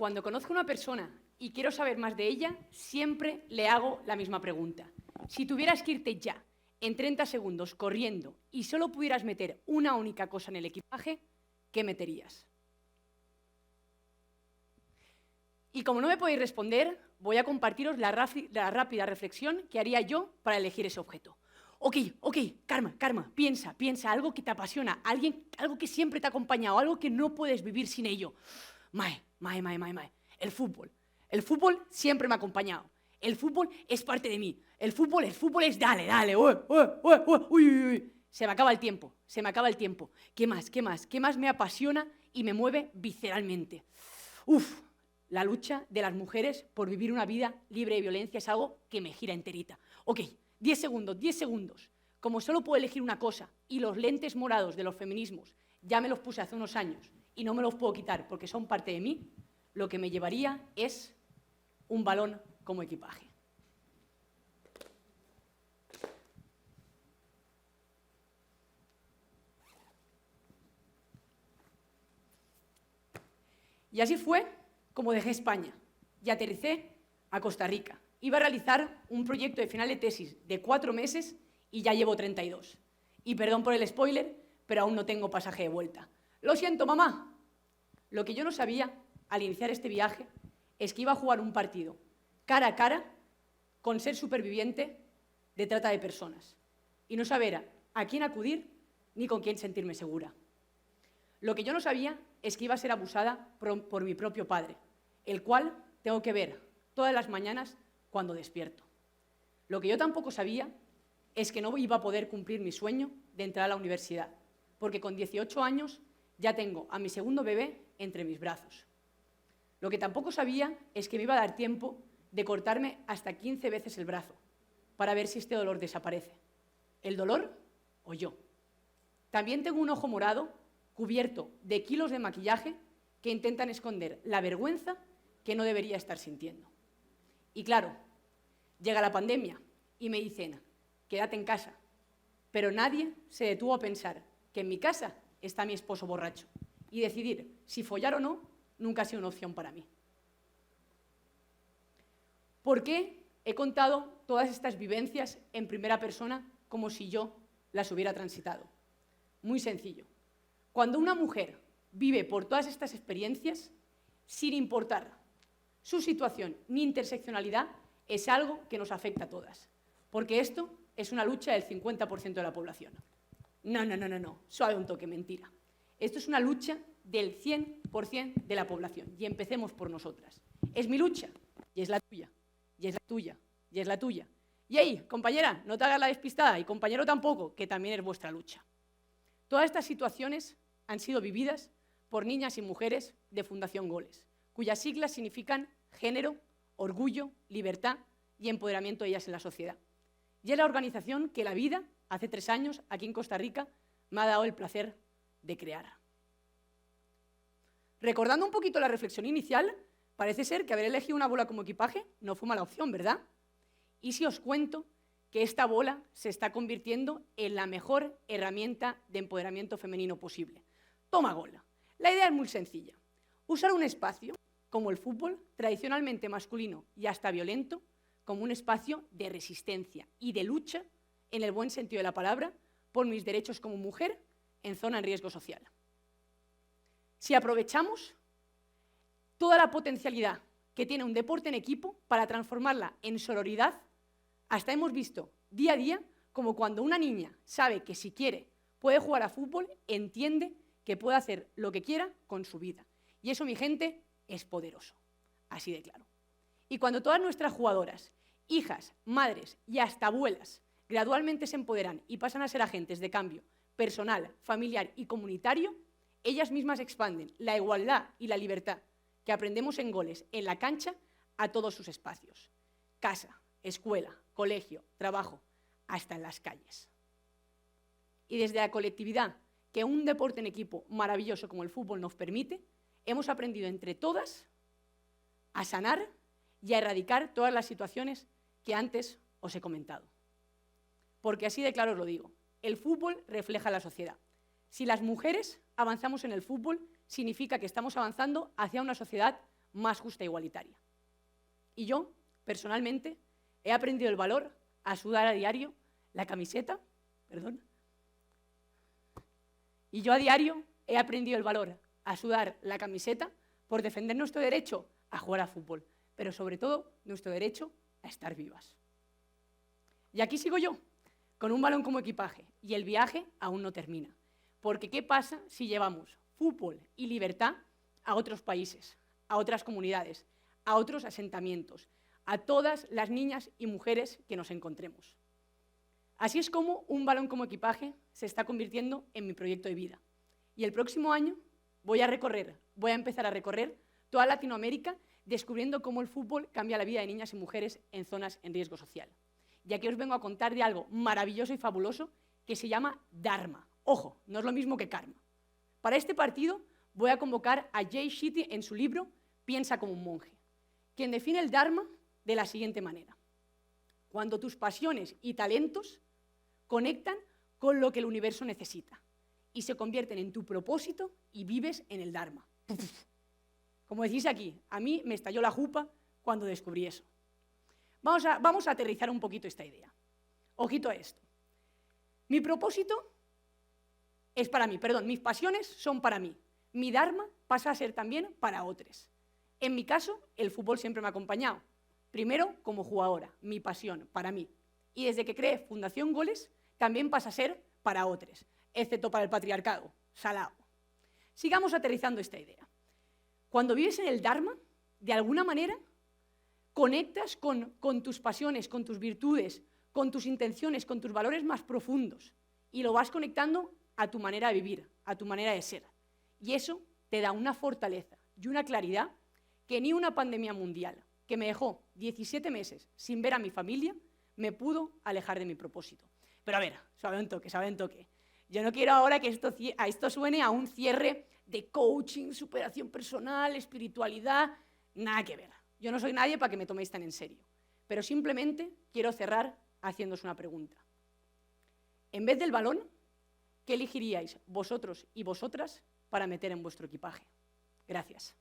cuando conozco a una persona y quiero saber más de ella, siempre le hago la misma pregunta. Si tuvieras que irte ya, en 30 segundos, corriendo, y solo pudieras meter una única cosa en el equipaje, ¿qué meterías? Y como no me podéis responder, voy a compartiros la rápida reflexión que haría yo para elegir ese objeto. Ok, Karma, piensa, algo que te apasiona, algo que siempre te ha acompañado, algo que no puedes vivir sin ello. Mae, el fútbol. El fútbol siempre me ha acompañado. El fútbol es parte de mí. El fútbol es dale, uy. Se me acaba el tiempo. ¿Qué más me apasiona y me mueve visceralmente? La lucha de las mujeres por vivir una vida libre de violencia es algo que me gira enterita. Ok, 10 segundos. Como solo puedo elegir una cosa y los lentes morados de los feminismos ya me los puse hace unos años y no me los puedo quitar porque son parte de mí, lo que me llevaría es un balón como equipaje. Y así fue como dejé España y aterricé a Costa Rica. Iba a realizar un proyecto de final de tesis de 4 meses y ya llevo 32. Y perdón por el spoiler, pero aún no tengo pasaje de vuelta. Lo siento, mamá. Lo que yo no sabía al iniciar este viaje es que iba a jugar un partido cara a cara con ser superviviente de trata de personas y no saber a quién acudir ni con quién sentirme segura. Lo que yo no sabía es que iba a ser abusada por mi propio padre, el cual tengo que ver todas las mañanas cuando despierto. Lo que yo tampoco sabía es que no iba a poder cumplir mi sueño de entrar a la universidad, porque con 18 años ya tengo a mi segundo bebé entre mis brazos. Lo que tampoco sabía es que me iba a dar tiempo de cortarme hasta 15 veces el brazo para ver si este dolor desaparece. ¿El dolor o yo? También tengo un ojo morado cubierto de kilos de maquillaje que intentan esconder la vergüenza que no debería estar sintiendo. Y claro, llega la pandemia y me dicen, quédate en casa. Pero nadie se detuvo a pensar que en mi casa está mi esposo borracho y decidir si follar o no nunca ha sido una opción para mí. ¿Por qué he contado todas estas vivencias en primera persona como si yo las hubiera transitado? Muy sencillo. Cuando una mujer vive por todas estas experiencias, sin importar su situación ni interseccionalidad, es algo que nos afecta a todas. Porque esto es una lucha del 50% de la población. No, suave un toque, mentira. Esto es una lucha del 100% de la población. Y empecemos por nosotras. Es mi lucha y es la tuya. Y es la tuya, y es la tuya. Y ahí, compañera, no te hagas la despistada, y compañero tampoco, que también es vuestra lucha. Todas estas situaciones han sido vividas por niñas y mujeres de Fundación Goles, cuyas siglas significan género, orgullo, libertad y empoderamiento de ellas en la sociedad. Y es la organización que la vida, hace 3 años, aquí en Costa Rica, me ha dado el placer de crear. Recordando un poquito la reflexión inicial, parece ser que haber elegido una bola como equipaje no fue mala opción, ¿verdad? ¿Y si os cuento que esta bola se está convirtiendo en la mejor herramienta de empoderamiento femenino posible? Toma bola. La idea es muy sencilla. Usar un espacio, como el fútbol, tradicionalmente masculino y hasta violento, como un espacio de resistencia y de lucha, en el buen sentido de la palabra, por mis derechos como mujer en zona en riesgo social. Si aprovechamos toda la potencialidad que tiene un deporte en equipo para transformarla en sororidad, hasta hemos visto día a día como cuando una niña sabe que si quiere puede jugar a fútbol, entiende que puede hacer lo que quiera con su vida. Y eso, mi gente, es poderoso. Así de claro. Y cuando todas nuestras jugadoras, hijas, madres y hasta abuelas gradualmente se empoderan y pasan a ser agentes de cambio personal, familiar y comunitario, ellas mismas expanden la igualdad y la libertad que aprendemos en Goles, en la cancha, a todos sus espacios. Casa, escuela, colegio, trabajo, hasta en las calles. Y desde la colectividad que un deporte en equipo maravilloso como el fútbol nos permite, hemos aprendido entre todas a sanar y a erradicar todas las situaciones que antes os he comentado. Porque así de claro os lo digo, el fútbol refleja la sociedad. Si las mujeres avanzamos en el fútbol, significa que estamos avanzando hacia una sociedad más justa e igualitaria. Y yo, personalmente, he aprendido el valor a sudar a diario la camiseta, y yo a diario he aprendido el valor a sudar la camiseta por defender nuestro derecho a jugar a fútbol, pero sobre todo nuestro derecho a estar vivas. Y aquí sigo yo, con un balón como equipaje, y el viaje aún no termina. Porque ¿qué pasa si llevamos fútbol y libertad a otros países, a otras comunidades, a otros asentamientos, a todas las niñas y mujeres que nos encontremos? Así es como un balón como equipaje se está convirtiendo en mi proyecto de vida. Y el próximo año voy a empezar a recorrer toda Latinoamérica descubriendo cómo el fútbol cambia la vida de niñas y mujeres en zonas en riesgo social. Y aquí os vengo a contar de algo maravilloso y fabuloso que se llama Dharma. Ojo, no es lo mismo que karma. Para este partido voy a convocar a Jay Shetty en su libro Piensa como un monje, quien define el Dharma de la siguiente manera: cuando tus pasiones y talentos conectan con lo que el universo necesita y se convierten en tu propósito y vives en el Dharma. Como decís aquí, a mí me estalló la jupa cuando descubrí eso. Vamos a aterrizar un poquito esta idea. Ojito a esto. Mi propósito es para mí, mis pasiones son para mí. Mi Dharma pasa a ser también para otros. En mi caso, el fútbol siempre me ha acompañado. Primero, como jugadora, mi pasión, para mí. Y desde que creé Fundación Goles, también pasa a ser para otros, excepto para el patriarcado, salao. Sigamos aterrizando esta idea. Cuando vives en el Dharma, de alguna manera, conectas con tus pasiones, con tus virtudes, con tus intenciones, con tus valores más profundos, y lo vas conectando a tu manera de vivir, a tu manera de ser. Y eso te da una fortaleza y una claridad que ni una pandemia mundial, que me dejó 17 meses sin ver a mi familia, me pudo alejar de mi propósito. Pero a ver, suave un toque. Yo no quiero ahora que esto suene a un cierre de coaching, superación personal, espiritualidad, nada que ver. Yo no soy nadie para que me toméis tan en serio. Pero simplemente quiero cerrar haciéndoos una pregunta. En vez del balón, ¿qué elegiríais vosotros y vosotras para meter en vuestro equipaje? Gracias.